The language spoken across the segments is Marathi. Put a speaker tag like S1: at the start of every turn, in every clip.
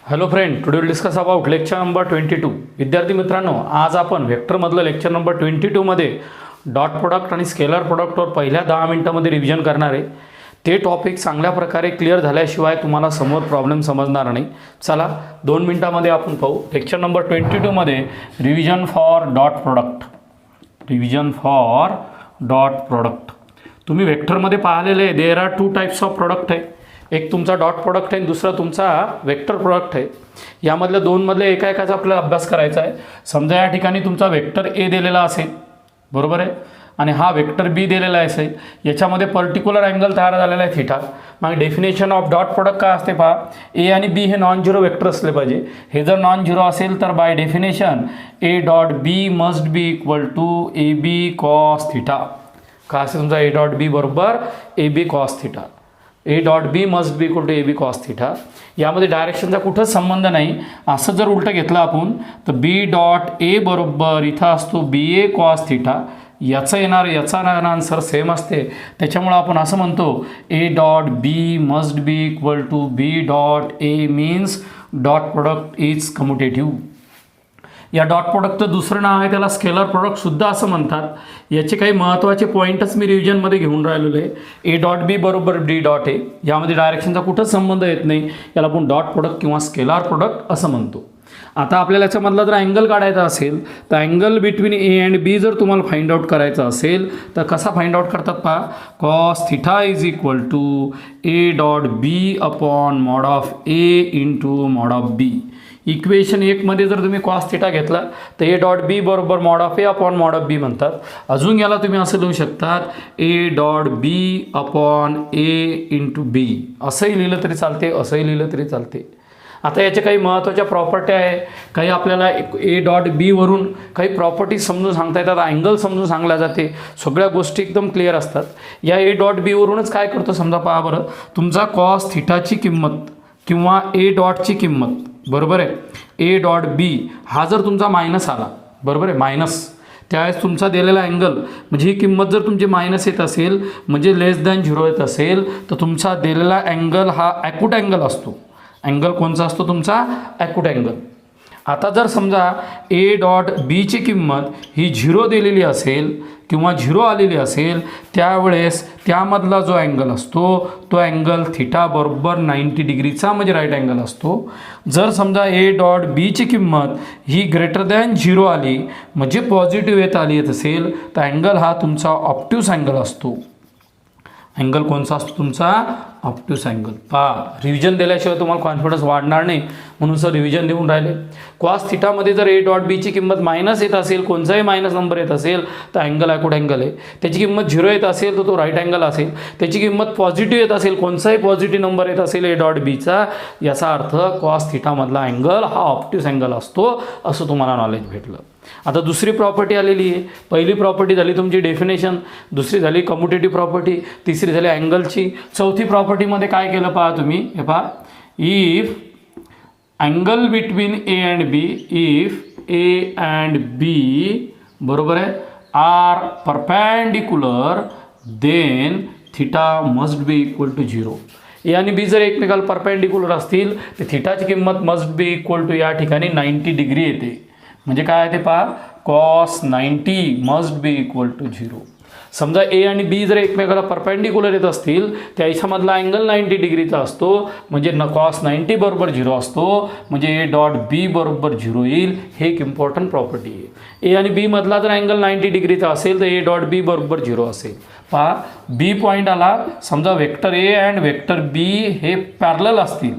S1: Hello friend, today will discuss about lecture number 22. विद्यार्थी मित्रांनो, आज आपण व्हेक्टरमधलं लेक्चर नंबर 22मध्ये डॉट प्रोडक्ट आणि स्केलर प्रोडक्टवर पहिल्या 10 मिनिटांमध्ये रिव्हिजन करणार आहे. ते टॉपिक चांगल्या प्रकारे क्लिअर झाल्याशिवाय तुम्हाला समोर प्रॉब्लेम समजणार नाही. चला 2 मिनिटांमध्ये आपण पाहू. लेक्चर नंबर 22मध्ये revision for dot product. Revision for dot product तुम्ही व्हेक्टरमध्ये पाहिलेले there are 2 types of product आहे. एक तुमचा डॉट प्रोडक्ट आहे आणि दुसरा तुमचा वेक्टर प्रोडक्ट आहे. यामधल्या दोनमधले एकाचा आपल्याला अभ्यास करायचा आहे. समजा या ठिकाणी तुमचा वेक्टर ए दिलेला असेल, बरोबर आहे, आणि हा वेक्टर बी दिलेला असेल. याच्यामध्ये पर्टिक्युलर अँगल तयार झालेला आहे थिटा. मग डेफिनेशन ऑफ डॉट प्रोडक्ट काय असते पहा, ए आणि बी हे नॉन झिरो वेक्टर असले पाहिजे. हे जर नॉन झिरो असेल तर by definition A dot B must be equal to A B cos theta. काय असेल तुमचा ए डॉट बी बरोबर A B cos theta. A dot B must be equal to A B cos theta. यामध्ये डायरेक्शनचा कुठंच संबंध नाही. असं जर उलटं घेतलं आपण तर बी डॉट ए बरोबर इथं असतो बी ए कॉस थिटा. याचा याचा आन्सर सेम असते. त्याच्यामुळं आपण असं म्हणतो A dot B must be equal to B dot A means dot product is commutative. या डॉट प्रोडक्टचं दुसरं नाव आहे त्याला स्केलर प्रोडक्टसुद्धा असं म्हणतात. याचे काही महत्त्वाचे पॉईंटच मी रिव्हिजनमध्ये घेऊन राहिलेलो आहे. ए डॉट बी बरोबर डी डॉट ए. यामध्ये डायरेक्शनचा कुठंच संबंध येत नाही. याला आपण डॉट प्रोडक्ट किंवा स्केलर प्रोडक्ट असं म्हणतो. आता आपल्याला याच्यामधला जर अँगल काढायचा असेल तर अँगल बिटवीन ए अँड बी जर तुम्हाला फाइंड आउट करायचा असेल तर कसा फाइंड आउट करतात पहा. Cos theta is equal to A dot B upon mod of A into mod of B. Equation 1मध्ये जर तुम्ही कॉस थिटा घेतला तर ए डॉट बी बरोबर mod of A upon mod of B म्हणतात. अजून याला तुम्ही असं लिहू शकतात A dot B upon A into B. असंही लिहिलं तरी चालते, असंही लिहिलं तरी चालते. आता याच्या काही महत्त्वाच्या प्रॉपर्टी आहे. काही आपल्याला ए डॉट बीवरून काही प्रॉपर्टीज समजून सांगता येतात, अँगल समजून सांगल्या जाते. सगळ्या गोष्टी एकदम क्लिअर असतात. या ए डॉट बीवरूनच काय करतो समजा पहा बरं, तुमचा कॉस थिटाची किंमत किंवा ए डॉटची किंमत, बरोबर आहे, ए डॉट बी हा जर तुमचा मायनस आला, बरोबर आहे, मायनस, त्यावेळेस तुमचा दिलेला अँगल म्हणजे ही किंमत जर तुमची मायनस येत असेल म्हणजे लेस दॅन झिरो येत असेल तर तुमचा दिलेला अँगल हा ॲक्यूट अँगल असतो. अँगल कोणचा असतो तुमचा? Acute angle. आता जर समजा ए डॉट बीची किंमत ही झिरो दिलेली असेल किंवा झिरो आलेली असेल त्यावेळेस त्यामधला जो अँगल असतो तो अँगल थिटा बरोबर 90 डिग्रीचा म्हणजे राईट अँगल असतो. जर समजा ए डॉट बीची किंमत ही ग्रेटर दॅन झिरो आली म्हणजे पॉझिटिव्ह येत आली येत असेल तर अँगल हा तुमचा ऑप्ट्यूस अँगल असतो. अँगल कोणचा असतो तुमचा? Obtuse angle. पहा, रिव्हिजन दिल्याशिवाय तुम्हाला कॉन्फिडन्स वाढणार नाही म्हणून सर रिव्हिजन देऊन राहिले. कॉस थिटामध्ये जर ए डॉट बीची किंमत मायनस येत असेल, कोणताही मायनस नंबर येत असेल तर अँगल ॲक्यूट अँगल आहे. त्याची किंमत झिरो येत असेल तर तो राईट अँगल असेल. त्याची किंमत पॉझिटिव्ह येत असेल, कोणताही पॉझिटिव्ह नंबर येत असेल ए डॉट बीचा, याचा अर्थ कॉस थिटामधला अँगल हा ऑप्ट्यूस अँगल असतो, असं तुम्हाला नॉलेज भेटलं. आता दुसरी प्रॉपर्टी आलेली आहे. पहिली प्रॉपर्टी झाली तुमची डेफिनेशन, दुसरी झाली कम्युटेटिव्ह प्रॉपर्टी, तिसरी झाली अँगलची. चौथी प्रॉपर्टीमध्ये काय केलं पहा तुम्ही, हे पहा, if angle between A and B, if A and B बरोबर आहे are perpendicular then theta must be equal to zero. A आणि बी जर एकमेकाला परपॅन्डिक्युलर असतील तर थिटाची किंमत मस्ट बी इक्वल टू या ठिकाणी 90 डिग्री येते. म्हणजे काय आहे ते पहा, cos 90 must be equal to zero. समजा ए आणि बी जर एकमेकाला परपॅन्डिक्युलर येत असतील त्या याच्यामधला अँगल 90 डिग्रीचा असतो म्हणजे कॉस 90 बरोबर झिरो असतो म्हणजे ए डॉट बी बरोबर झिरो येईल. हे एक इम्पॉर्टंट प्रॉपर्टी आहे. ए आणि बी मधला जर अँगल 90 डिग्रीचा असेल तर ए डॉट बी बरोबर झिरो असेल. पहा, बी पॉईंट आला, समजा वेक्टर ए अँड वेक्टर बी हे पॅरलल असतील,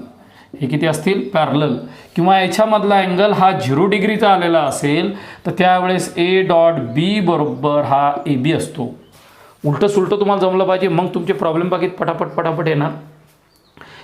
S1: हे किती असतील? पॅरलल. किंवा याच्यामधला अँगल हा 0 डिग्रीचा आलेला असेल तर त्यावेळेस ए डॉट बी बरोबर हा ए बी असतो. उलटं सुलटं तुम्हाला जमलं पाहिजे, मग तुमचे प्रॉब्लेम बाकीत पटापट येणार.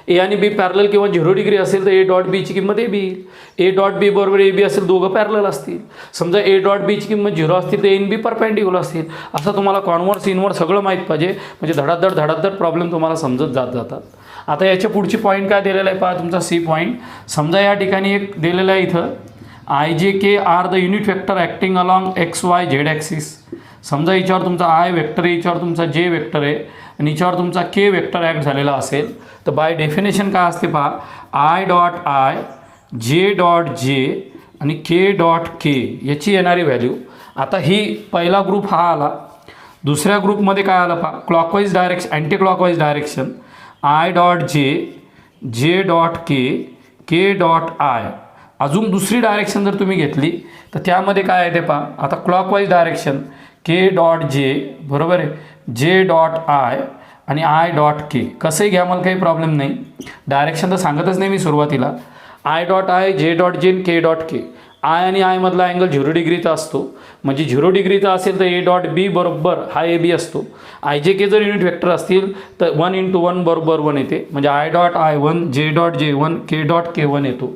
S1: ए आणि बी पॅरलल किंवा 0 डिग्री असेल तर ए डॉट बीची किंमत ए बी येईल. ए डॉट बी बरोबर ए बी असेल, दोघं पॅरलल असतील. समजा ए डॉट बीची किंमत 0 असतील तर ए आणि बी परपॅन्डिक्युलर असतील. असं तुम्हाला कॉन्व्हर्स इनव्हर्स सगळं माहीत पाहिजे म्हणजे धडाधड प्रॉब्लेम तुम्हाला समजत जातात. आता याच्या पुढची पॉईंट काय दिलेला आहे पहा, तुमचा सी पॉईंट. समजा या ठिकाणी एक दिलेलं आहे इथं, I J K are the unit vector acting along X Y Z axis. समजा याच्यावर तुमचा आय वेक्टर आहे, याच्यावर तुमचा जे वेक्टर आहे आणि याच्यावर तुमचा के वेक्टर ॲक्ट झालेला असेल तर बाय डेफिनेशन काय असते पहा, I dot I J dot J आणि के डॉट के याची येणारी व्हॅल्यू. आता ही पहिला ग्रुप हा आला. दुसऱ्या ग्रुपमध्ये काय आलं पहा, clockwise direction, anti clockwise direction I dot J, J dot K, K dot I. अजून दुसरी डायरेक्शन जर तुम्ही घेतली तर त्यामध्ये काय आहे ते पहा. आता क्लॉकवाईज डायरेक्शन के डॉट जे बरोबर आहे, जे डॉट आय आणि आय डॉट के. कसंही घ्या, मला काही प्रॉब्लेम नाही. डायरेक्शन तर सांगतच नाही मी सुरुवातीला. I dot I, J dot J, K dot K. I आणि आय मधला अँगल 0 डिग्रीचा असतो, म्हणजे 0 डिग्रीचा असेल तर ए डॉट बी बरोबर हा ए बी असतो. आय जे के जर युनिट वेक्टर असतील तर 1 × 1 बरोबर 1 येते, म्हणजे I dot I 1, J dot J 1, K dot के 1 येतो.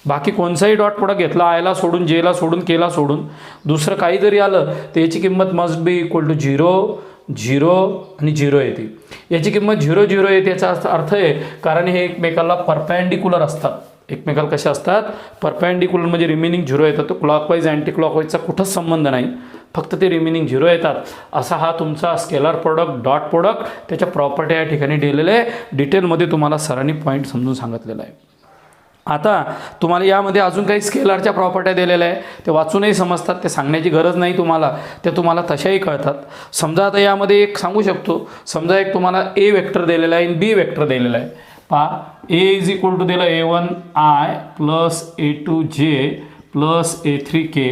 S1: बाकी कोणताही डॉट प्रोडक्ट घेतला, आयला सोडून, जेला सोडून, केला सोडून, दुसरं काही जरी आलं तर याची किंमत मस्ट बी इक्वल टू 0, 0 आणि 0 येते. याची किंमत 0, 0 येते याचा अर्थ आहे कारण हे एकमेकाला परपॅन्डिक्युलर असतात. एकमेकाला कसे असतात, परपॅन्डिक्युलर, म्हणजे रिमेनिंग 0 येतात. तो क्लॉकवाईज अँटी क्लॉकवाईजचा कुठंच संबंध नाही, फक्त ते रिमेनिंग 0 येतात. असा हा तुमचा स्केलर प्रोडक्ट, डॉट प्रोडक्ट, त्याच्या प्रॉपर्टी या ठिकाणी दिलेले आहे. डिटेलमध्ये तुम्हाला सरांनी पॉईंट समजून सांगितलेला आहे. आता तुम्हाला यामध्ये अजून काही स्केलरच्या प्रॉपर्ट्या दिलेल्या आहे, ते वाचूनही समजतात, ते सांगण्याची गरज नाही तुम्हाला, ते तुम्हाला तशाही कळतात. समजा आता यामध्ये एक सांगू शकतो, समजा एक तुम्हाला ए वेक्टर दिलेला आहे आणि बी वेक्टर दिलेला आहे. पहा, ए इज इक्वल टू दिलं a1i plus a2j plus a3k,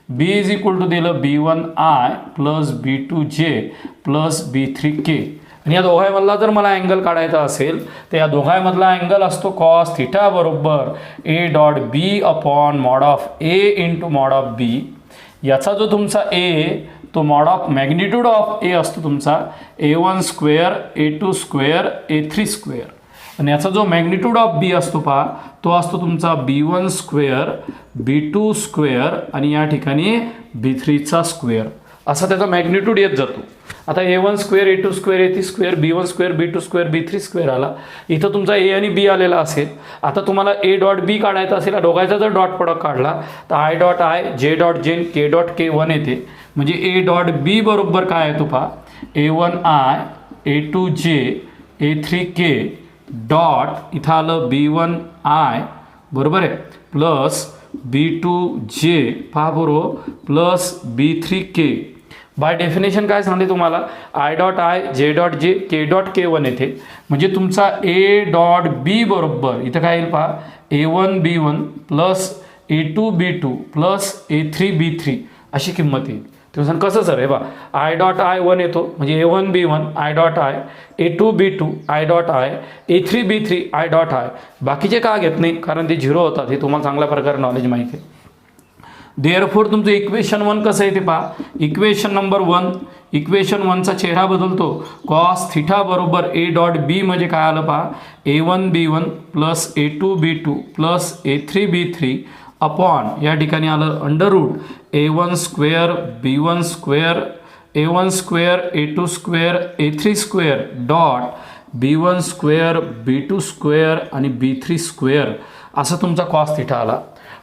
S1: B is equal to दिलं b1i plus b2j plus b3k. आणि या दोघांमधला जर मला अँगल काढायचा असेल तर या दोघांमधला अँगल असतो कॉस थिटा बरोबर A dot B upon mod of A into mod of B. याचा जो तुमचा ए तो mod of magnitude of A असतो तुमचा a1 square, a2 square, a3 square. आणि याचा जो मॅग्निट्यूड ऑफ बी असतो पहा, तो असतो तुमचा b1 स्क्वेअर, b2 स्क्वेअर आणि या ठिकाणी b3चा स्क्वेअर. असा त्याचा मॅग्निट्यूड येत जातो. आता a1 square, a2 square, a3 square, b1 square, b2 square, b3 square आला. इथं तुमचा ए आणि बी आलेला असेल. आता तुम्हाला ए डॉट बी काढायचा असेल, दोघांचा जर डॉट प्रोडक्ट काढला तर I dot I, J dot J, K dot के 1 येते. म्हणजे ए डॉट बी बरोबर काय येतो पहा, a1i, a2j, a3k डॉट इथं आलं b1i बरोबर आहे प्लस b2j पहा बरोबर प्लस b3k. बाय डेफिनेशन काय सांगते तुम्हाला, I dot I, J dot J, K dot के 1 येते. म्हणजे तुमचा ए डॉट बी बरोबर इथं काय येईल पहा, a1 b1 plus a2 b2 plus a3 b3 अशी किंमत येईल. तुम्ही सांग कसं सर, हे बा आय डॉट आय 1 येतो म्हणजे a1 b1 I dot I, a2 b2 I dot I, a3 b3 I dot I. बाकीचे का घेत नाही, कारण ते 0 होतात, हे तुम्हाला चांगल्या प्रकारे नॉलेज माहिती आहे. देअरफोर तुमचं इक्वेशन 1 कसं आहे ते पहा. इक्वेशन नंबर 1, इक्वेशन 1चा चेहरा बदलतो. कॉस थिटा बरोबर ए डॉट बी म्हणजे काय आलं पहा, a1 b1 plus a2 b2 plus a3 b3 upon या ठिकाणी आलं under root a1 square, b1 square, a1 square, a2 square, a3 square dot b1 square, b2 square आणि b3 स्क्वेअर. असं तुमचा कॉस थिटा आला.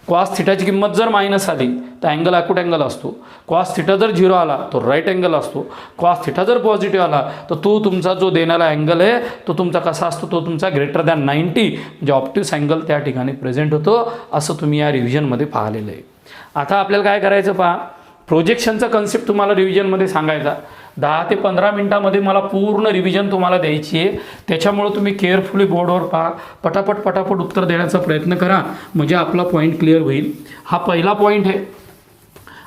S1: कॉस थिटाची किंमत जर मायनस आली तर अँगल ॲक्यूट अँगल असतो. कॉस थिटा जर 0 आला तो राईट अँगल असतो. कॉस थिटा जर पॉझिटिव्ह आला तर तो तुमचा जो देणारा अँगल आहे तो तुमचा कसा असतो, तो तुमचा ग्रेटर दॅन 90 म्हणजे ऑप्टिव्स अँगल त्या ठिकाणी प्रेझेंट होतो. असं तुम्ही या रिव्हिजनमध्ये पाहिलेलं आहे. आता आपल्याला काय करायचं पहा, प्रोजेक्शनचा कन्सेप्ट तुम्हाला रिव्हिजनमध्ये सांगायचा. 10 ते 15 मिनटामध्ये मला पूर्ण रिव्हिजन तुम्हाला द्यायची आहे. त्याच्यामुळं तुम्ही केअरफुली बोर्डवर पहा, पटापट उत्तर देण्याचा प्रयत्न करा म्हणजे आपला पॉईंट क्लिअर होईल. हा पहिला पॉईंट आहे.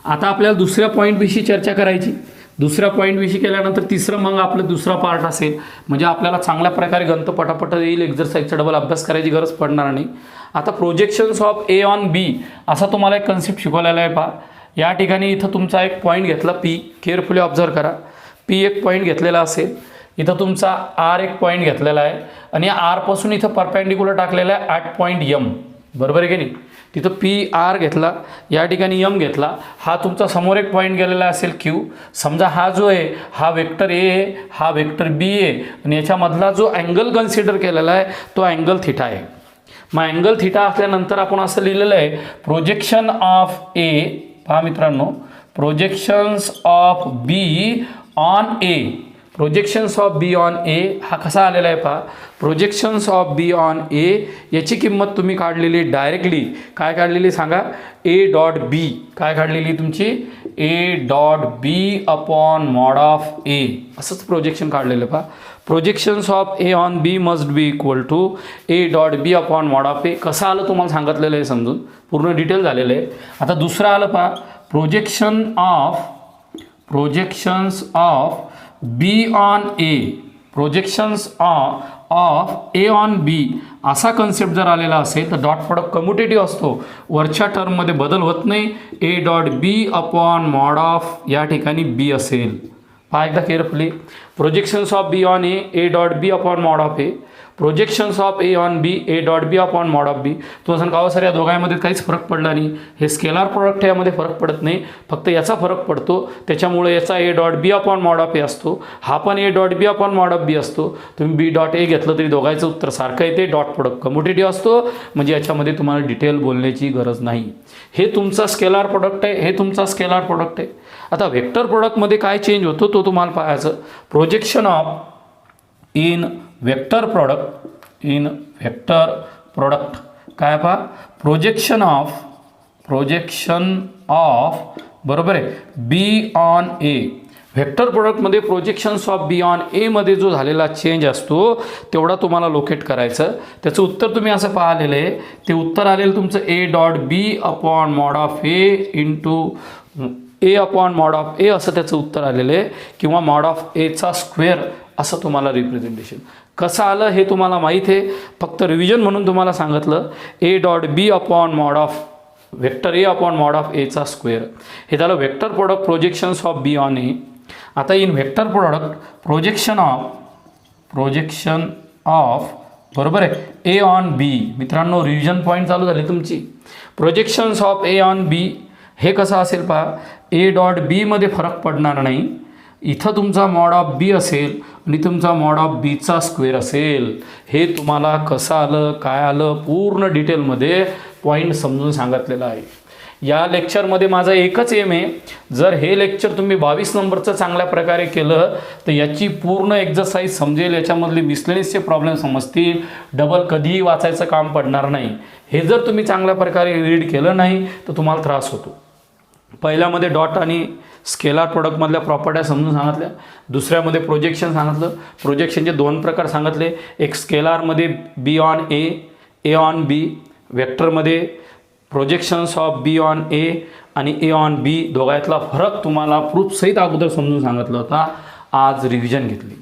S1: आता आपल्याला दुसऱ्या पॉईंटविषयी चर्चा करायची. दुसऱ्या पॉईंटविषयी केल्यानंतर तिसरं मग आपलं दुसरा पार्ट असेल, म्हणजे आपल्याला चांगल्या प्रकारे गणित पटापट येईल. एक्झरसाईजचा डबल अभ्यास करायची गरज पडणार नाही. आता projections of A on B असा तुम्हाला एक कन्सेप्ट शिकवलेला आहे पहा. या ठिकाणी इथं तुमचा एक पॉईंट घेतला पी, केअरफुली ऑब्झर्व करा. पी एक पॉईंट घेतलेला असेल, इथं तुमचा आर एक पॉईंट घेतलेला आहे आणि आरपासून इथं परपेंडिक्युलर टाकलेला आहे ॲट पॉईंट यम, बरोबर आहे की नाही. तिथं पी आर घेतला, या ठिकाणी यम घेतला. हा तुमचा समोर एक पॉईंट गेलेला असेल क्यू. समजा हा जो आहे हा वेक्टर ए आहे, हा वेक्टर बी आहे आणि याच्यामधला जो अँगल कन्सिडर केलेला आहे तो अँगल थिटा आहे. मग अँगल थिटा असल्यानंतर आपण असं लिहिलेलं आहे प्रोजेक्शन ऑफ ए, पहा मित्रांनो, projections of B on A projections of B on A हा कसा आलेला आहे पहा. Projections of B on A याची किंमत तुम्ही काढलेली डायरेक्टली काय काढलेली सांगा, ए डॉट बी काय काढलेली तुमची, A dot B upon mod of A असंच प्रोजेक्शन काढलेलं पहा. Projections of A on B must be equal to A dot B upon mod of A. कसं आलं तुम्हाला सांगितलेलं आहे समजून, पूर्ण डिटेल झालेलं आहे. आता दुसरं आलं पहा, projections of B on A, projections of A on B असा कन्सेप्ट जर आलेला असेल तर डॉट प्रॉडक्ट कम्युटेटिव्ह असतो, वरच्या टर्ममध्ये बदल होत नाही. A dot B upon mod of या ठिकाणी बी असेल. पहा एकदा carefully, projections of B on A dot B upon mod of A, projections of A on B A dot B upon mod of B. तुम्हाला सांगा हो सर या दोघांमध्ये काहीच फरक पडला नाही, हे स्केलार प्रोडक्ट यामध्ये फरक पडत नाही, फक्त याचा फरक पडतो. त्याच्यामुळे याचा A dot B upon mod of A असतो, हा पण A dot B upon mod of B असतो. तुम्ही बी डॉट ए घेतलं तरी दोघांचं उत्तर सारखं येते. डॉट प्रोडक्ट कम्युटेटिव्ह असतो, म्हणजे याच्यामध्ये तुम्हाला डिटेल बोलण्याची गरज नाही. हे तुमचा स्केलार प्रोडक्ट आहे, हे तुमचा स्केलार प्रोडक्ट आहे. आता वेक्टर प्रोडक्टमध्ये काय चेंज होतो तो तुम्हाला पाहायचं. Projection of in vector product काय पहा, प्रोजेक्शन ऑफ बरोबर आहे बी ऑन ए. व्हेक्टर प्रोडक्टमध्ये प्रोजेक्शन्स ऑफ बी ऑन एमध्ये जो झालेला चेंज असतो तेवढा तुम्हाला लोकेट करायचं. त्याचं उत्तर तुम्ही असं पाहिलेलं आहे, ते उत्तर आलेलं तुमचं A dot B upon mod of A into A upon mod of A असं त्याचं उत्तर आलेलं आहे, किंवा मॉड ऑफ एचा स्क्वेअर असं तुम्हाला रिप्रेझेंटेशन. कसं आलं हे तुम्हाला माहीत आहे, फक्त रिव्हिजन म्हणून तुम्हाला सांगितलं. A dot B upon mod of vector A upon mod of एचा स्क्वेअर, हे झालं vector product projections of B on A. आता in vector product projection of बरोबर आहे ए ऑन बी. मित्रांनो रिव्हिजन पॉईंट चालू झाली तुमची. प्रोजेक्शन्स ऑफ ए ऑन बी हे कसं असेल पहा, ए डॉट बीमध्ये फरक पडणार नाही, इथं तुमचा मॉड ऑफ बी असेल आणि तुमचा मॉड ऑफ बीचा स्क्वेअर असेल. हे तुम्हाला कसं आलं काय आलं पूर्ण डिटेलमध्ये पॉईंट समजून सांगितलेलं आहे. या लेक्चरमध्ये माझा एकच एम आहे, जर हे लेक्चर तुम्ही 22 नंबरचं चांगल्या प्रकारे केलं तर याची पूर्ण एक्झरसाईज समजेल, याच्यामधले मिसलेनियसचे प्रॉब्लेम समजतील, डबल कधीही वाचायचं काम पडणार नाही. हे जर तुम्ही चांगल्या प्रकारे रीड केलं नाही तर तुम्हाला त्रास होतो. पहिल्यामध्ये डॉट आणि स्केलार प्रोडक्टमधल्या प्रॉपर्ट्या समजून सांगितल्या, दुसऱ्यामध्ये प्रोजेक्शन सांगितलं. प्रोजेक्शनचे 2 प्रकार सांगितले, एक स्केलारमध्ये B on A on B, वेक्टरमध्ये projections of B on A आणि ए ऑन बी, दोघांतला फरक तुम्हाला प्रूफसहित अगोदर समजून सांगितलं होता. आज रिव्हिजन घेतली.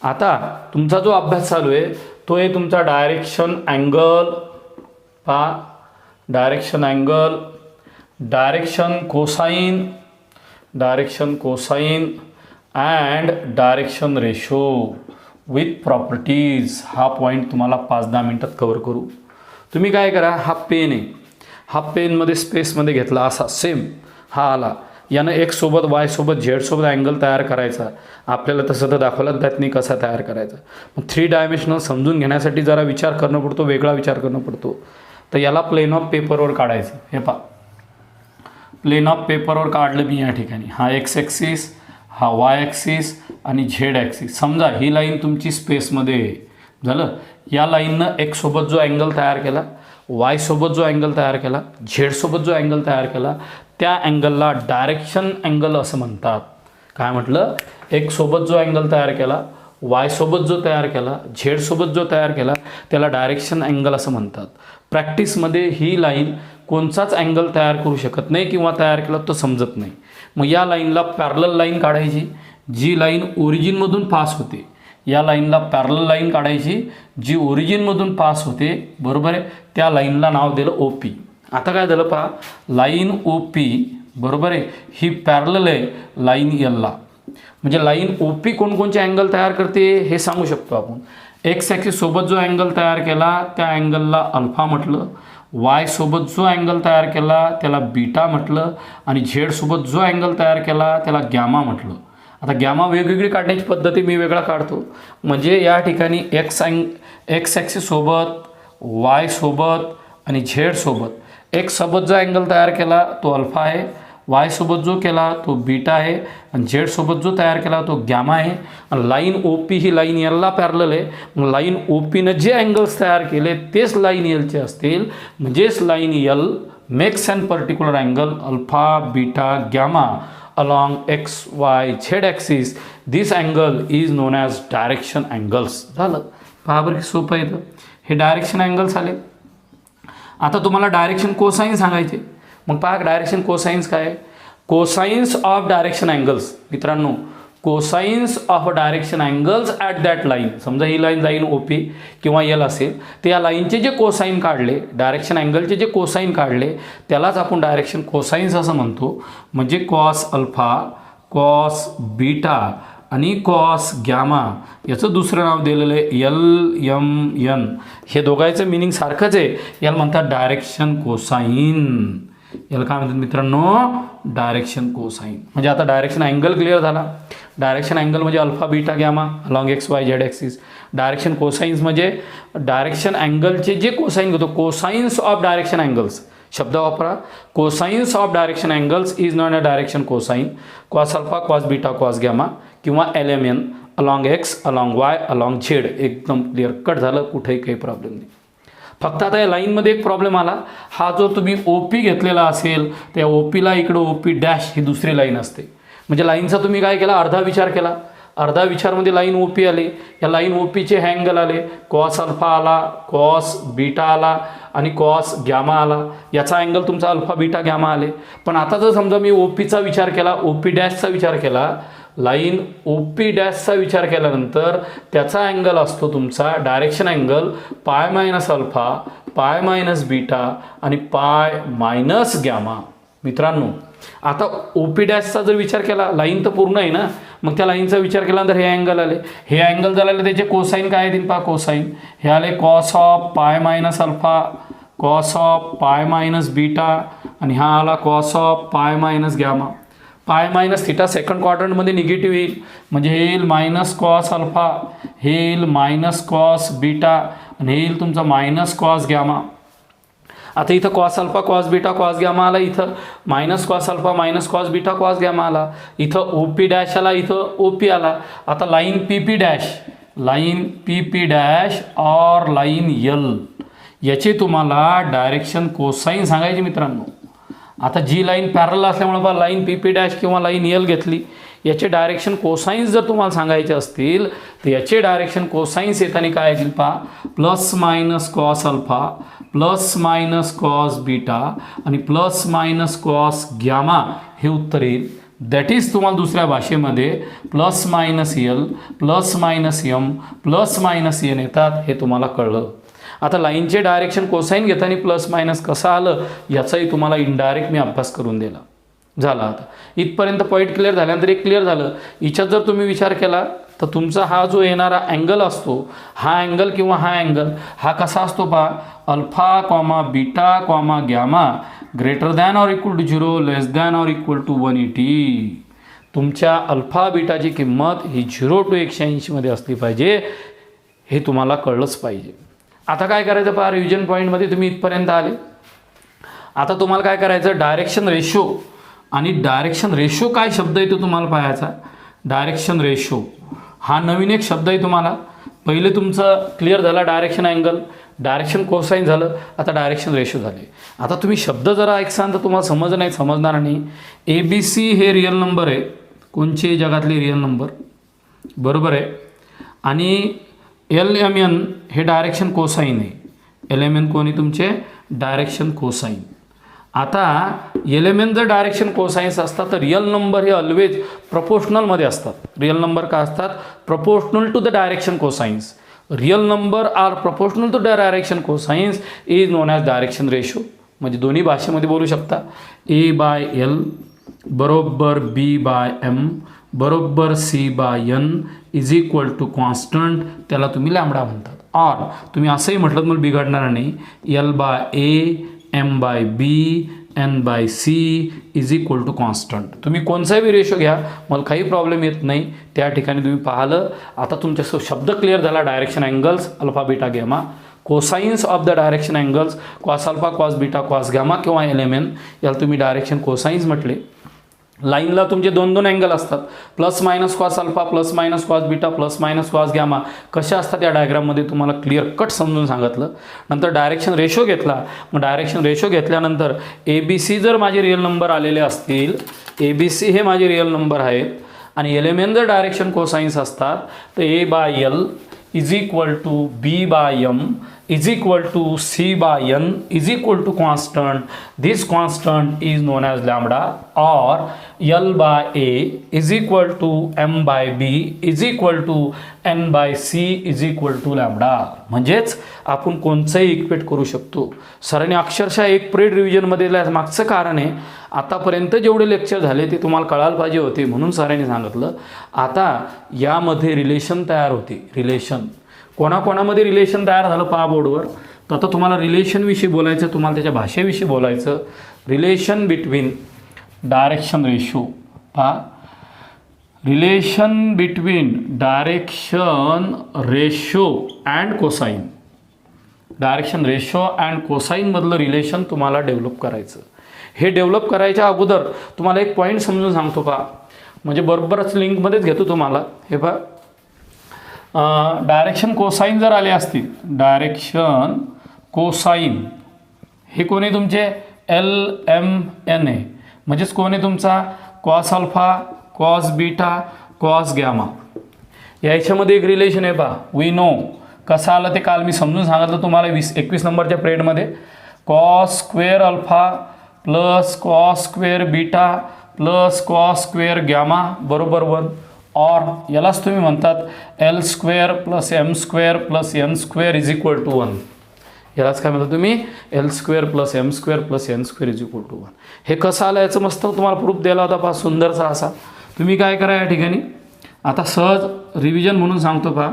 S1: आता तुमचा जो अभ्यास चालू आहे तो आहे तुमचा डायरेक्शन अँगल पहा, direction angle, direction cosine and direction ratio with properties. हा पॉईंट तुम्हाला 5-10 मिनटात कवर करू. तुम्ही काय करा, हा पेन आहे, हा पेनमध्ये स्पेसमध्ये घेतला असा सेम हा आला, यानं एक्स सोबत वाय सोबत झेड सोबत अँगल तयार करायचा. आपल्याला तसं तर दाखवलं त्यात नाही कसा तयार करायचा. मग 3 डायमेन्शनल समजून घेण्यासाठी जरा विचार करणं पडतो, वेगळा विचार करणं पडतो. तर याला प्लेन ऑफ पेपरवर काढायचं. हे पहा प्लेन ऑफ पेपरवर काढलं मी या ठिकाणी. हा एक्स ॲक्सिस, हा वाय ॲक्सिस आणि झेड ॲक्सिस. समजा ही लाईन तुमची स्पेसमध्ये आहे. झालं, या लाईननं एक्स सोबत जो अँगल तयार केला, वाय सोबत जो अँगल तयार केला, झेड सोबत जो अँगल तयार केला, त्या अँगलला डायरेक्शन अँगल असं म्हणतात. काय म्हटलं, एक्स सोबत जो अँगल तयार केला, वाय सोबत जो तयार केला, झेड सोबत जो तयार केला, त्याला डायरेक्शन अँगल असं म्हणतात. प्रॅक्टिसमध्ये ही लाईन कोणताच अँगल तयार करू शकत नाही किंवा तयार केला तो समजत नाही. मग या लाईनला पॅरलल लाईन काढायची, जी लाईन ओरिजिनमधून पास होते. या लाईनला पॅरलल लाईन काढायची जी ओरिजिनमधून पास होते, बरोबर आहे. त्या लाईनला नाव दिलं ओ पी. आता काय झालं पहा, लाईन ओ पी बरोबर आहे ही पॅरलल आहे लाईन एलला. म्हणजे लाईन ओ पी कोणकोणचे अँगल तयार करते हे सांगू शकतो आपण. एक्स ॲक्सिस सोबत जो अँगल तयार केला त्या अँगलला अल्फा म्हटलं, वाय सोबत जो अँगल तयार केला त्याला बीटा म्हटलं, आणि झेड सोबत जो अँगल तयार केला त्याला गॅमा म्हटलं. आता गॅमा वेगवेगळी काढण्याची पद्धती मी वेगळा काढतो. म्हणजे या ठिकाणी एक्स ॲक्सिस सोबत, वाय सोबत आणि झेड सोबत, एक्स सोबत जो अँगल तयार केला तो अल्फा आहे, वाय सोबत जो केला तो बीटा आहे आणि झेड सोबत जो तयार केला तो गॅमा आहे आणि लाईन ओ पी ही लाईन एलला पॅरलल आहे. मग लाईन ओ पीनं जे अँगल्स तयार केले तेच लाईन एलचे असतील, म्हणजेच line L makes and particular angle alpha beta gamma along x, y, z axis. This angle is known as direction angles. झालं. पहा बरं की सोपं येतं. हे डायरेक्शन अँगल्स आले. आता तुम्हाला डायरेक्शन कोसाइन सांगायचे. मग पहा डायरेक्शन कोसाइन्स काय आहे? कोसाइन्स ऑफ डायरेक्शन अँगल्स मित्रांनो, cosines of direction angles at that line. समजा ही लाईन ओ पी किंवा एल असेल, तर या लाईनचे जे कोसाइन काढले, डायरेक्शन अँगलचे जे कोसाइन काढले त्यालाच आपण डायरेक्शन कोसाइन्स असं म्हणतो. म्हणजे कॉस अल्फा, कॉस बीटा आणि कॉस गॅमा याचं दुसरं नाव दिलेलं आहे एल एम एन. हे दोघांचं मिनिंग सारखंच आहे. याला म्हणतात डायरेक्शन कोसाइन. याला काय म्हणतात मित्रांनो? Direction cosine. म्हणजे आता डायरेक्शन अँगल क्लिअर झाला. डायरेक्शन अँगल म्हणजे alpha beta gamma along X Y Z axis. Direction cosines म्हणजे डायरेक्शन अँगलचे जे कोसाइन घेतो, कोसाइन्स ऑफ डायरेक्शन अँगल्स शब्द वापरा. Cosines of direction angles is known as direction cosine. Cos alpha, cos beta, cos gamma किंवा L M N along X, along Y, along Z. एकदम क्लिअर कट झालं, कुठेही काही प्रॉब्लेम नाही. फक्त आता या लाईनमध्ये एक प्रॉब्लेम आला. हा जो तुम्ही ओ पी घेतलेला असेल त्या ओ पीला इकडं ओ पी डॅश ही दुसरी लाईन असते. म्हणजे लाईनचा तुम्ही काय केला? अर्धा विचार केला. अर्धा विचारमध्ये लाईन ओ पी आली. या लाईन ओ पीचे हे अँगल आले. कॉस अल्फा आला, कॉस बीटा आला आणि कॉस गॅमा आला. याचा अँगल तुमचा अल्फा बीटा गॅमा आले. पण आता जर समजा मी ओ पीचा विचार केला, ओ पी डॅशचा विचार केला, लाईन ओ पी डॅशचा विचार केल्यानंतर त्याचा अँगल असतो तुमचा direction angle pi minus alpha, pi minus beta आणि पाय मायनस गॅमा. मित्रांनो आता ओ पी डॅशचा जर विचार केला, लाईन तर पूर्ण आहे ना, मग त्या लाईनचा विचार केल्यानंतर हे अँगल आले. हे अँगल झाले त्याचे कोसाइन काय येतील पहा? कोसाइन हे आले cos of pi minus alpha, cos of pi minus beta आणि हा आला cos of pi minus gamma. Pi minus theta second क्वाड्रंटमध्ये निगेटिव्ह येईल, म्हणजे हे येईल मायनस कॉस अल्फा, हे येईल मायनस कॉस बीटा आणि हे येईल तुमचा मायनस कॉस गॅमा. आता इथं cos alpha, cos beta, cos gamma आला. इथं minus cos alpha, minus cos beta, cos gamma आला. इथं ओ पी डॅश आला, इथं ओ पी आला. आता line P P dash, line P P dash और लाईन यल याचे तुम्हाला डायरेक्शन कोसाइन सांगायचे मित्रांनो. आता जी लाईन पॅरल असल्यामुळे बा लाईन पी पी डॅश किंवा लाईन यल घेतली, याचे डायरेक्शन कोसाइन्स जर तुम्हाला सांगायचे असतील तर याचे डायरेक्शन कोसाइन्स येताना काय येतील पहा? Plus minus cos alpha, plus minus cos beta आणि प्लस मायनस कॉस गॅमा हे उत्तर येईल. दॅट इज तुम्हाला दुसऱ्या भाषेमध्ये plus minus L, plus minus M, plus minus N येतात, हे तुम्हाला कळलं. आता लाईनचे डायरेक्शन कोसाइन घेताना प्लस मायनस कसं आलं याचाही तुम्हाला इनडायरेक्ट मी अभ्यास करून दिला. झाला. आता इथपर्यंत पॉईंट क्लिअर झाल्यानंतर एक क्लिअर झालं. हिच्यात जर तुम्ही विचार केला तर तुमचा हा जो येणारा अँगल असतो, हा अँगल किंवा हा अँगल हा कसा असतो पहा? Alpha comma beta comma gamma greater than or equal to 0 less than or equal to 180. तुमच्या अल्फा बीटाची किंमत ही 0 to 180 मध्ये असली पाहिजे, हे तुम्हाला कळलंच पाहिजे. आता काय करायचं पहा? रिव्हिजन पॉईंटमध्ये तुम्ही इथपर्यंत आले. आता तुम्हाला काय करायचं? डायरेक्शन रेशो आणि डायरेक्शन रेशो काय शब्द आहे तो तुम्हाला पाहायचा. डायरेक्शन रेशो हा नवीन एक शब्द आहे तुम्हाला. पहिले तुमचं क्लिअर झाला डायरेक्शन अँगल, डायरेक्शन कोसाइन झालं, आता डायरेक्शन रेशो झाले. आता तुम्ही शब्द जरा ऐकसान तर तुम्हाला समजणार नाही. ए बी सी हे रिअल नंबर आहे, कोणचे जगातले रिअल नंबर, बरोबर आहे. आणि एल एम एन हे डायरेक्शन कोसाइन आहे. एल एम एन कोणी तुमचे डायरेक्शन कोसाइन. आता एल एम एन जर डायरेक्शन कोसाइन्स असतात तर रिअल नंबर हे ऑलवेज प्रपोर्शनलमध्ये असतात. रिअल नंबर का असतात? Proportional to the direction cosines. Real number are proportional to the direction cosines is known as direction ratio. म्हणजे दोन्ही भाषेमध्ये बोलू शकता. ए बाय एल बरोबर बी बाय एम बरोबर C by N is equal to constant, त्याला तुम्ही लॅम्बडा म्हणतात. और तुम्ही असंही म्हटलं तर मला बिघडणार नाही. L by A M by B N by C is equal to constant. तुम्ही कोणताही रेशो घ्या, मला काही प्रॉब्लेम येत नाही. त्या ठिकाणी तुम्ही पाहिलं. आता तुमच्या शब्द क्लिअर झाला. Direction angles alpha beta gamma. Cosines of the direction angles cos alpha, cos beta, cos gamma किंवा LMN याला तुम्ही डायरेक्शन कोसाइन्स म्हटले. लाईनला तुमचे 2 अँगल असतात, plus minus cos alpha, plus minus cos beta, plus minus cos gamma. कशा असतात या डायग्राममध्ये तुम्हाला क्लिअर कट समजून सांगितलं. नंतर डायरेक्शन रेशो घेतला. मग डायरेक्शन रेशो घेतल्यानंतर ABC जर माझे रिअल नंबर आलेले असतील, ABC हे माझे रिअल नंबर आहेत आणि LMN जर डायरेक्शन कोसाइन्स असतात तर A/L is equal to B/M is equal to C/N is equal to constant. This constant is known as lambda, or L/A is equal to M/B is equal to N/C is equal to lambda. म्हणजेच आपण कोणचंही इक्वेट करू शकतो. सरांनी अक्षरशः एक पिरियड रिव्हिजनमध्ये मागचं कारण आहे, आतापर्यंत जेवढे लेक्चर झाले ते तुम्हाला कळायला पाहिजे होते म्हणून सरांनी सांगितलं. आता यामध्ये रिलेशन तयार होते. रिलेशन कोणाकोणामध्ये रिलेशन तयार झालं पहा बोर्डवर. तर आता तुम्हाला रिलेशनविषयी बोलायचं, तुम्हाला त्याच्या भाषेविषयी बोलायचं. रिलेशन बिटवीन डायरेक्शन रेशो पहा. Relation between direction ratio and cosine. Direction ratio and कोसाइनमधलं रिलेशन तुम्हाला डेव्हलप करायचं. हे डेव्हलप करायच्या अगोदर तुम्हाला एक पॉईंट समजून सांगतो पहा, म्हणजे बरोबरच लिंकमध्येच घेतो तुम्हाला. हे पहा, डायरेक्शन कोसाइन जर आले असतील, डायरेक्शन कोसाइन हे कोणी तुमचे LMN आहे. म्हणजेच कोणी तुमचा cos alpha, cos beta, cos gamma. याच्यामध्ये एक रिलेशन आहे पहा. वी नो कसं आलं ते काल मी समजून सांगितलं तुम्हाला 21 नंबरच्या पिरियडमध्ये. Cos square alpha plus cos square beta plus cos square gamma बरोबर 1. और यालाच तुम्ही म्हणतात L² plus M² plus N² is equal to 1. यालाच काय म्हणता तुम्ही L² plus M² plus N² is equal to 1. हे कसं आलं याचं मस्त तुम्हाला प्रूफ दिला होता पहा, सुंदरसा असा. तुम्ही काय करा या ठिकाणी, आता सहज रिव्हिजन म्हणून सांगतो पहा.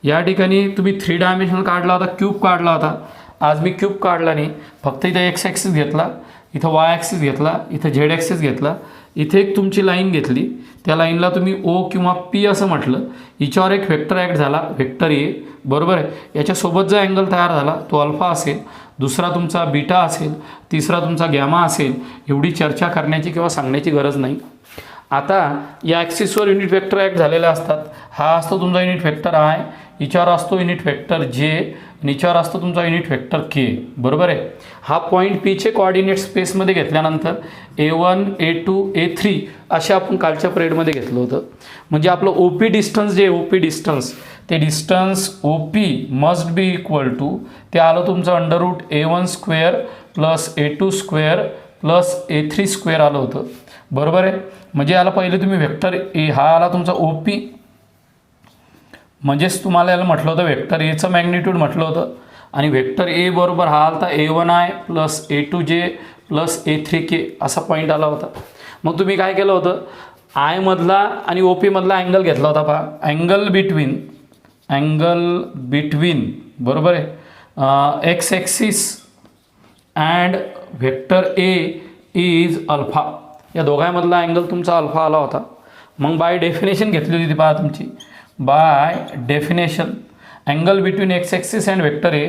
S1: या ठिकाणी तुम्ही 3 डायमेन्शनल काढला होता, क्यूब काढला होता. आज मी क्यूब काढला नाही, फक्त इथं X ॲक्सिस घेतला, इथं Y ॲक्सिस घेतला, इथं Z ॲक्सिस घेतला, इथे एक तुमची लाईन घेतली, त्या लाईनला तुम्ही O किंवा P असं म्हटलं. हिच्यावर एक व्हेक्टर ॲक्ट झाला, व्हेक्टर A बरोबर आहे. याच्यासोबत जो अँगल तयार झाला तो अल्फा असेल, दुसरा तुमचा बीटा असेल, तिसरा तुमचा गॅमा असेल. एवढी चर्चा करण्याची किंवा सांगण्याची गरज नाही. आता या ॲक्सिसवर युनिट व्हेक्टर ॲक्ट झालेले असतात. हा असतो तुमचा युनिट व्हेक्टर I, हिच्यावर असतो युनिट व्हेक्टर J, हिच्यावर असतो तुमचा युनिट व्हेक्टर K बरोबर आहे. हा पॉईंट Pचे कोऑर्डिनेट स्पेसमध्ये घेतल्यानंतर A1, A2, A3 असे आपण कालच्या पिरियडमध्ये घेतलं होतं. म्हणजे आपलं OP डिस्टन्स जे OP डिस्टन्स, ते distance OP must be equal to, ते आलं तुमचं √A1² plus A2² plus A3² आलं होतं बरोबर आहे. म्हणजे याला पहिले तुम्ही व्हेक्टर A हा आला तुमचा OP, म्हणजेच तुम्हाला याला म्हटलं होतं व्हेक्टर Aचं मॅग्निट्यूड म्हटलं होतं. आणि व्हेक्टर A बरोबर हा आला A1I plus A2J plus A3K असा पॉईंट आला होता. मग तुम्ही काय केलं होतं, I मधला आणि OP मधला अँगल घेतला होता पहा. अँगल बिटवीन बरोबर आहे X axis and vector A is alpha. या दोघांमधला अँगल तुमचा अल्फा आला होता. मग बाय डेफिनेशन घेतली होती पहा तुमची. By definition angle between X axis and vector A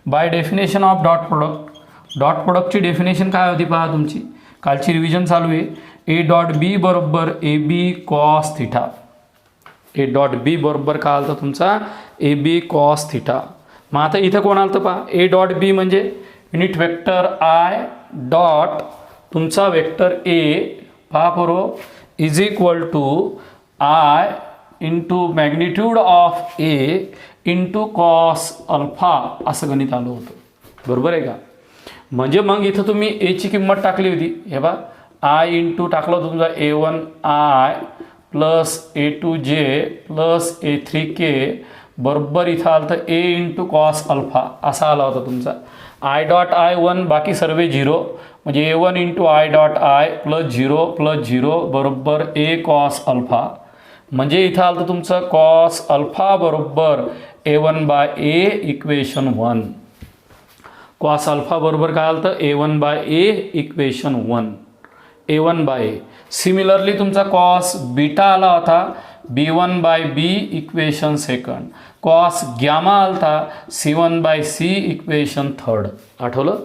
S1: by definition of dot product. Dot प्रोडक्टची डेफिनेशन काय होती पहा तुमची, कालची रिव्हिजन चालू आहे. A.B बरोबर AB कॉस थिटा. A.B बरोबर काय आलं तुमचा AB कॉस थिटा. मग आता इथं कोण आलं पहा, A.B म्हणजे युनिट व्हेक्टर I डॉट तुमचा व्हेक्टर A पहा बरो is equal to I into magnitude of A into cos alpha असं गणित आलं होतं बरोबर आहे का. म्हणजे मग इथं तुम्ही Aची किंमत टाकली होती. हे बा I इंटू टाकलं होतं तुमचा A1I plus A2J plus A3K बरोबर इथं आलं तर A इंटू कॉस अल्फा असा आला होता तुमचा. I डॉट I1 बाकी सर्व 0, म्हणजे A1 into I dot I plus 0 बरोबर A कॉस अल्फा. म्हणजे इथं आलं तर तुमचं कॉस अल्फा बरोबर A1/A इक्वेशन 1. कॉस अल्फा बरोबर काय आलं तर A1/A इक्वेशन 1. A1/A. सिमिलरली तुमचा कॉस बीटा आला होता B1/B equation second. Cos gamma आलता C1/C इक्वेशन थर्ड. आठवलं?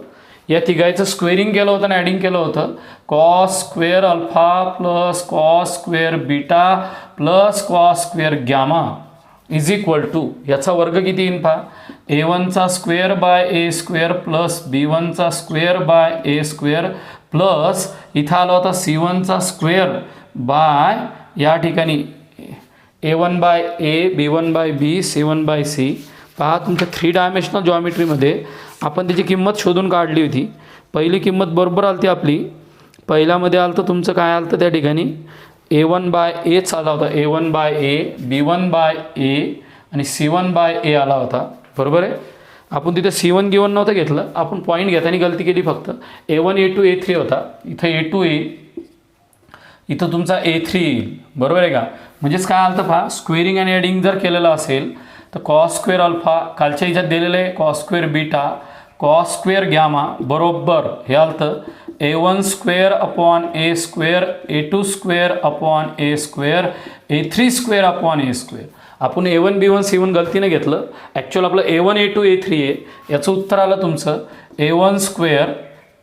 S1: या तिघायचं स्क्वेअरिंग केलं होतं आणि ॲडिंग केलं होतं. Cos square alpha plus cos square beta plus cos square gamma is equal to याचा वर्ग किती येईन पहा, A1चा square by A square plus B1चा square by A square plus इथं आला होता C1चा स्क्वेअर बाय या ठिकाणी A1/A B1/B C1/C. पहा तुमच्या 3 डायमेन्शनल जॉमेट्रीमध्ये आपण त्याची किंमत शोधून काढली होती. पहिली किंमत बरोबर आलती आपली. पहिल्यामध्ये आलं तर तुमचं काय आलं तर त्या ठिकाणी A1/A आला होता, A1/A B1/A आणि C1/A आला होता. बरोबर आहे. आपण तिथे C1 गिवन नव्हतं घेतलं, आपण पॉईंट घेताना गलती केली फक्त. A1 A2 A3 होता, इथं A2 A, इथं तुमचा A3 येईल. बरोबर आहे का? म्हणजेच काय आलं तर पहा, स्क्वेअरिंग आणि ॲडिंग जर केलेलं असेल तर कॉस स्क्वेअर अल्फा खालच्या ह्याच्यात दिलेलं आहे, cos square beta cos square gamma बरोबर हे आलं A1 square upon A square A2 square upon A square A3 square upon A square. आपण A1 B1 C1 गलतीने घेतलं, ॲक्च्युअल आपलं A1 A2 A3 आहे. याचं उत्तर आलं तुमचं A1 square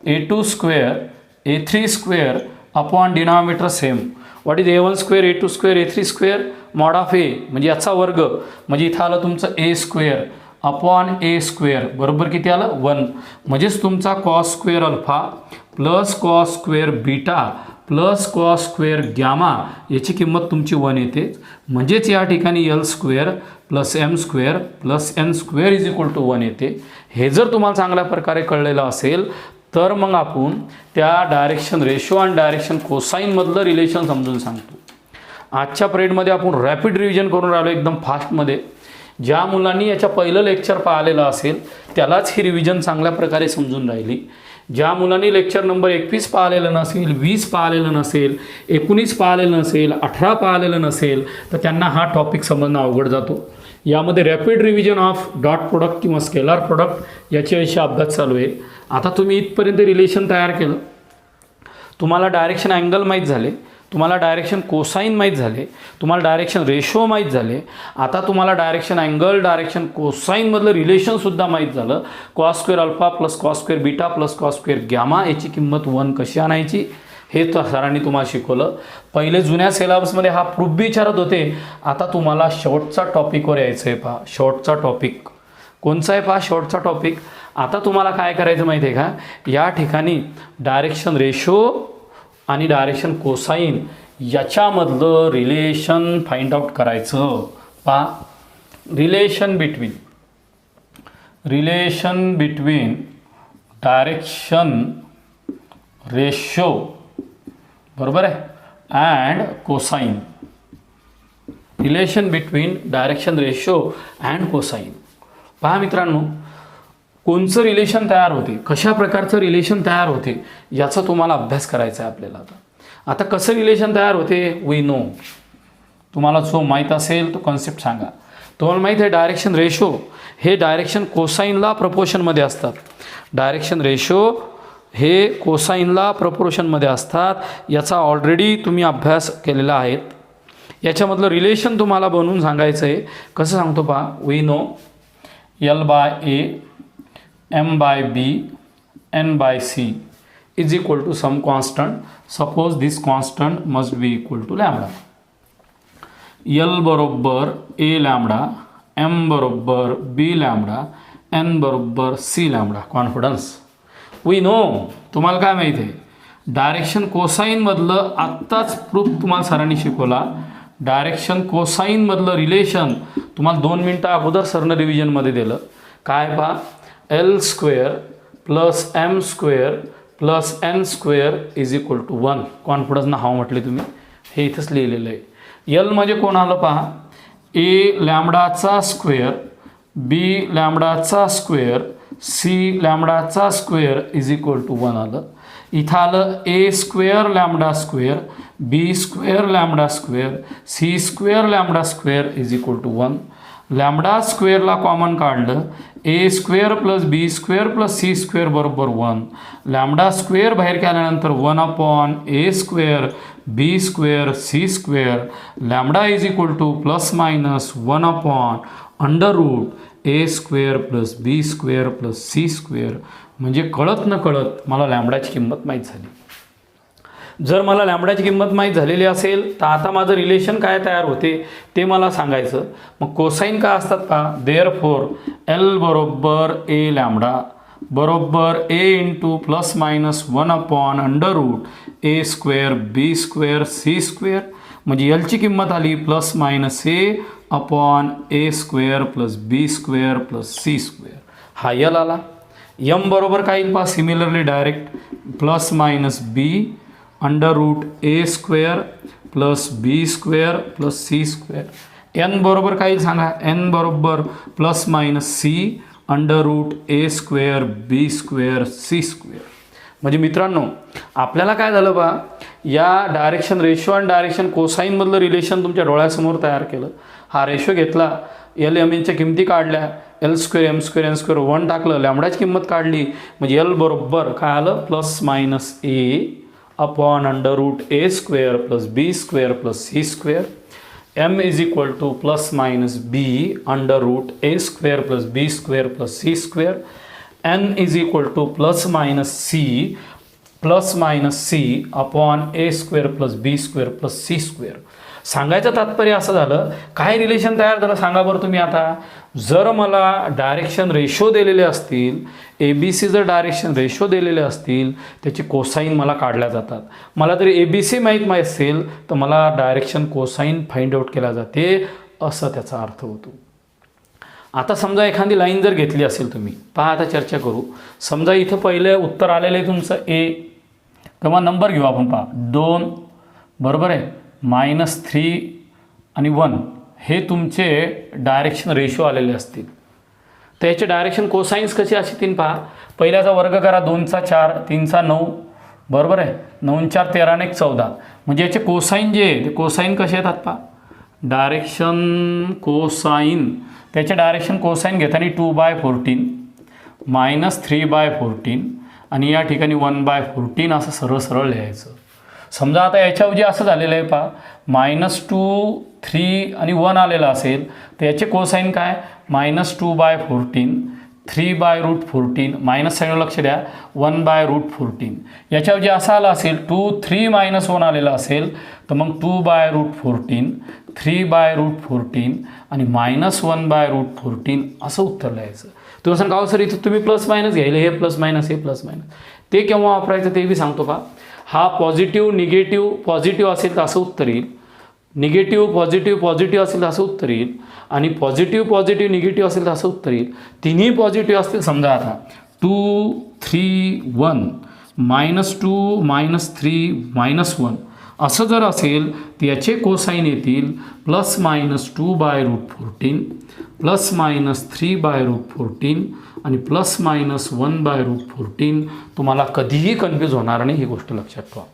S1: A2 square A3 square upon denominator same. What is A1 square A2 square A3 square mod of A म्हणजे याचा वर्ग, म्हणजे इथं आलं तुमचं A square upon A square बरोबर किती आलं 1. म्हणजेच तुमचा cos square alpha plus cos square beta plus cos square gamma याची किंमत तुमची 1 येते. म्हणजेच या ठिकाणी L square plus M square plus N square is equal to 1 येते. हे जर तुम्हाला चांगल्या प्रकारे कळलेलं असेल तर मग आपण त्या डायरेक्शन रेशो आणि डायरेक्शन कोसाईनमधलं रिलेशन समजून सांगतो. आजच्या पिरियडमध्ये आपण रॅपिड रिव्हिजन करून राहिलो एकदम फास्टमध्ये. ज्या मुलांनी याच्या पहिलं लेक्चर पाहिलेलं असेल त्यालाच ही रिव्हिजन चांगल्या प्रकारे समजून राहिली. ज्या मुलांनी लेक्चर नंबर 21 पाहिलेलं नसेल, 20 पाहिलेलं नसेल, 19 पाहिलेलं नसेल, 18 पाहिलेलं नसेल तर त्यांना हा टॉपिक समजणं अवघड जातो. यामध्ये rapid revision of dot product किंवा स्केलर प्रोडक्ट याच्याविषयी अभ्यास चालू आहे. आता तुम्ही इथपर्यंत रिलेशन तयार केलं, तुम्हाला डायरेक्शन अँगल माहीत झाले, तुम्हाला डायरेक्शन कोसाईन माहीत झाले, तुम्हाला डायरेक्शन रेशो माहीत झाले. आता तुम्हाला डायरेक्शन अँगल डायरेक्शन कोसाईनमधलं रिलेशनसुद्धा माहीत झालं. Cos square alpha plus cos square beta plus cos square gamma याची किंमत 1 कशी आणायची हे तर सरांनी तुम्हाला शिकवलं. पहिले जुन्या सिलेबसमध्ये हा प्रूफ बी विचारत होते. आता तुम्हाला शेवटचा टॉपिकवर यायचं आहे. पहा शेवटचा टॉपिक कोणचा आहे, पहा शेवटचा टॉपिक. आता तुम्हाला काय करायचं माहिती आहे का, या ठिकाणी डायरेक्शन रेशो आणि डायरेक्शन कोसाईन याच्यामधलं रिलेशन फाइंड आउट करायचं. पहा रिलेशन बिटवीन डायरेक्शन रेशो बरोबर आहे and cosine. Relation between direction ratio and cosine. पहा मित्रांनो, कोणचं रिलेशन तयार होते, कशा प्रकारचं रिलेशन तयार होते याचा तुम्हाला अभ्यास करायचा आहे आपल्याला. आता कसं रिलेशन तयार होते वी नो. तुम्हाला जो माहीत असेल तो कॉन्सेप्ट सांगा. तुम्हाला माहीत आहे डायरेक्शन रेशो हे डायरेक्शन कोसाईनला प्रपोर्शनमध्ये असतात. डायरेक्शन रेशो हे कोसाईनला प्रपोर्शनमध्ये असतात. याचा ऑलरेडी तुम्ही अभ्यास केलेला आहे. याच्यामधलं रिलेशन तुम्हाला बनवून सांगायचं आहे. कसं सांगतो पहा, we know L/A M/B N/C is equal to some constant. Suppose this constant must be equal to lambda. L बरोबर A लॅम्बडा, M बरोबर B लॅम्बडा, N बरोबर C lambda. Confidence we know. तुम्हाला काय माहिती आहे, डायरेक्शन कोसाईनमधलं आत्ताच प्रूफ तुम्हाला सरांनी शिकवला. डायरेक्शन कोसाईनमधलं रिलेशन तुम्हाला 2 मिनटं अगोदर सरनं रिव्हिजनमध्ये दिलं. काय पहा, L square plus M square plus N square is equal to 1. कॉन्फिडन्सनं हाव म्हटले तुम्ही, हे इथंच लिहिलेलं आहे. L म्हणजे कोण आलं पहा, A लॅम्बडाचा स्क्वेअर B लॅम्बडाचा स्क्वेअर C लॅम्बडाचा स्क्वेअर इज इक्वल टू 1 आलं. इथं आलं A square lambda square B square lambda square C square lambda square is equal to 1. Lambda स्क्वेअरला कॉमन काढलं, A square plus B square plus C square बरोबर 1. लॅम्बडा स्क्वेअर बाहेर काढल्यानंतर 1 upon A square B square C square. Lambda is equal to plus minus 1 upon √a² plus b² plus c², म्हणजे कळत न कळत मला लॅम्बडाची किंमत माहीत झाली. जर मला लॅम्बडाची किंमत माहीत झालेली असेल तर आता माझं रिलेशन काय तयार होते ते मला सांगायचं. मग कोसाईन काय असतात पहा, देअरफॉर L बरोबर a लॅम्बडा बरोबर a into plus minus 1/√a² b² c², म्हणजे Lची किंमत आली plus minus a/a² plus b² plus c². हा L आला. M बरोबर काय येईल पहा, similarly direct plus minus b/√a² plus b² plus c². n बरोबर काय येईल सांगा, n बरोबर plus minus c/√a² b² c². म्हणजे मित्रांनो आपल्याला काय झालं बा, या डायरेक्शन रेशो आणि डायरेक्शन कोसाईनमधलं रिलेशन तुमच्या डोळ्यासमोर तयार केलं. हा रेशो घेतला, L M Nच्या किमती काढल्या, L² M² N² 1 टाकलं, लॅम्बडाची किंमत काढली, म्हणजे L बरोबर काय आलं plus minus a/√a² plus b² plus c². M is equal to plus minus b/√a² plus b² plus c². N is equal to plus minus c/a² plus b² plus c². सांगायचं तात्पर्य असं झालं, काय रिलेशन तयार झालं सांगा बरं तुम्ही. आता जर मला डायरेक्शन रेशो दिलेले असतील, ABC जर डायरेक्शन रेशो दिलेले असतील, त्याची कोसाईन मला काढल्या जातात. मला जर ABC माहीत असेल तर मला डायरेक्शन कोसाईन फाइंड आउट केला जाते, असं त्याचा अर्थ होतो. आता समजा एखादी लाईन जर घेतली असेल तुम्ही, पहा आता चर्चा करू. समजा इथं पहिलं उत्तर आलेलं आहे तुमचं A, तेव्हा नंबर घेऊ आपण, पहा 2 बरोबर आहे, -3 आणि 1 हे तुमचे डायरेक्शन रेशो आलेले असतील. तर याचे डायरेक्शन कोसाईन्स कसे असतील पहा. पहिल्याचा वर्ग करा, 2चा 4, 3चा 9 बरोबर आहे, 9 4 13 आणि 14. म्हणजे याचे कोसाईन जे आहे ते कोसाईन कसे येतात पहा, डायरेक्शन कोसाईन. त्याचे डायरेक्शन कोसाईन घेताना 2/14 -3/14 आणि या ठिकाणी 1/14 असं सरळ सरळ लिहायचं. समजा आता याच्याऐवजी असं झालेलं आहे पहा, -2 3 आणि 1 आलेलं असेल तर याचे कोसाईन काय, -2/14 3/√14 मायनस साईडला लक्ष द्या 1/√14. याच्याऐवजी असं आलं असेल 2 3 -1 आलेलं असेल तर मग 2/√14 3/√14 आणि -1/√14 असं उत्तर लिहायचं. तुम्ही सांगा का सर इथं तुम्ही प्लस मायनस घ्यायला, हे प्लस मायनस हे प्लस मायनस, ते केव्हा वापरायचं ते बी सांगतो का. हा पॉझिटिव्ह निगेटिव्ह पॉझिटिव्ह असेल तर असं उत्तर येईल, निगेटिव्ह पॉझिटिव्ह पॉझिटिव्ह असेल तर असं उत्तर येईल, आणि पॉझिटिव्ह पॉझिटिव्ह निगेटिव्ह असेल तर असं उत्तर येईल. तिन्ही पॉझिटिव्ह असतील, समजा आता 2 3 1 -2 -3 -1 असं जर असेल तर याचे कोसाईन येतील +-2/√14 +-3/√14 आणि +-1/√14. तुम्हाला कधीही कन्फ्यूज होणार नाही, ही गोष्ट लक्षात ठेवा.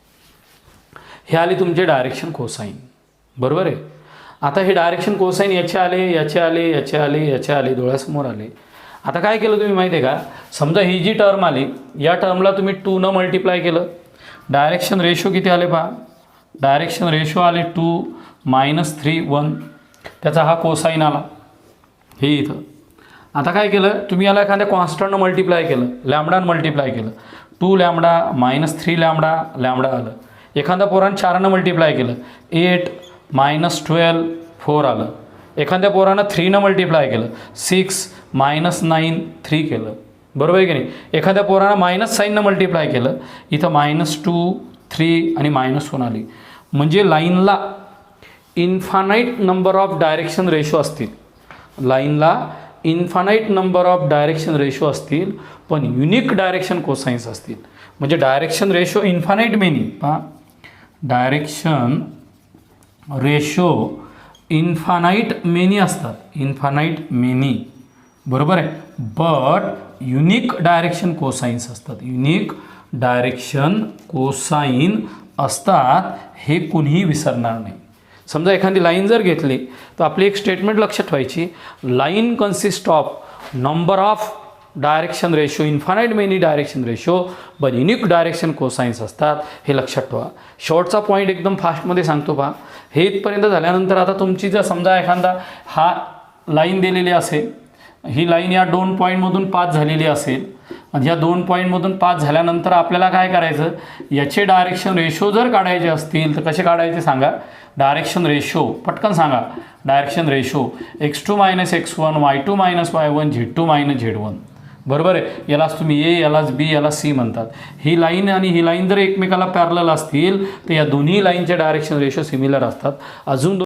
S1: हे आले तुमचे डायरेक्शन कोसाईन, बरोबर आहे. आता हे डायरेक्शन कोसाईन याचे आले, याचे आले, याचे आले, याचे आले, डोळ्यासमोर आले. आता काय केलं तुम्ही माहिती आहे का, समजा ही जी टर्म आली या टर्मला तुम्ही 2 न मल्टिप्लाय केलं, डायरेक्शन रेशो किती आले पहा, डायरेक्शन रेशो आले 2 -3 1, त्याचा हा कोसाईन आला हे इथं. आता काय केलं तुम्ही, याला एखाद्या कॉन्स्टंटनं मल्टिप्लाय केलं, लॅम्बडानं मल्टिप्लाय केलं, 2 लॅम्बडा -3 लॅम्बडा लॅम्बडा आलं. एखाद्या पोरानं 4नं मल्टिप्लाय केलं, 8 -12 4 आलं. एखाद्या पोरानं 3नं मल्टिप्लाय केलं, 6 -9 3 केलं, बरोबर आहे की नाही. एखाद्या पोरानं मायनस साईननं मल्टिप्लाय केलं, इथं -2 3 आणि -1 आली. म्हणजे लाईनला infinite number of direction ratio असतील, लाईनला infinite number of direction ratio असतील, पण युनिक डायरेक्शन कोसाईन्स असतील. म्हणजे डायरेक्शन रेशो इन्फानाईट मेनी, पहा डायरेक्शन रेशो इन्फानाईट मेनी असतात, इन्फानाईट मेनी बरोबर आहे. बट युनिक डायरेक्शन कोसाईन्स असतात, युनिक डायरेक्शन कोसाईन असतात, हे कुणीही विसरणार नाही. समजा एखादी लाईन जर घेतली तर आपली एक स्टेटमेंट लक्षात ठेवायची, line consist of number of direction ratio infinite many direction ratio पण युनिक डायरेक्शन कोसाईन्स असतात, हे लक्षात ठेवा. शेवटचा पॉईंट एकदम फास्टमध्ये सांगतो पहा. हे इथपर्यंत झाल्यानंतर आता तुमची जर समजा एखादा हा लाईन दिलेली असेल, ही लाईन या 2 पॉईंटमधून पास झालेली असेल, आणि या 2 पॉईंटमधून पास झाल्यानंतर आपल्याला काय करायचं, याचे डायरेक्शन रेशो जर काढायचे असतील तर कसे काढायचे सांगा. डायरेक्शन रेशो पटकन सांगा. Direction ratio x2 - x1 y2 - y1 z2 - z1. बरोबर आहे. यालाच तुम्ही ए, यालाच बी, याला सी म्हणतात. ही लाईन आणि ही लाईन जर एकमेकाला पॅरलल असतील तर या दोन्ही लाईनचे डायरेक्शन रेशो सिमिलर असतात. अजून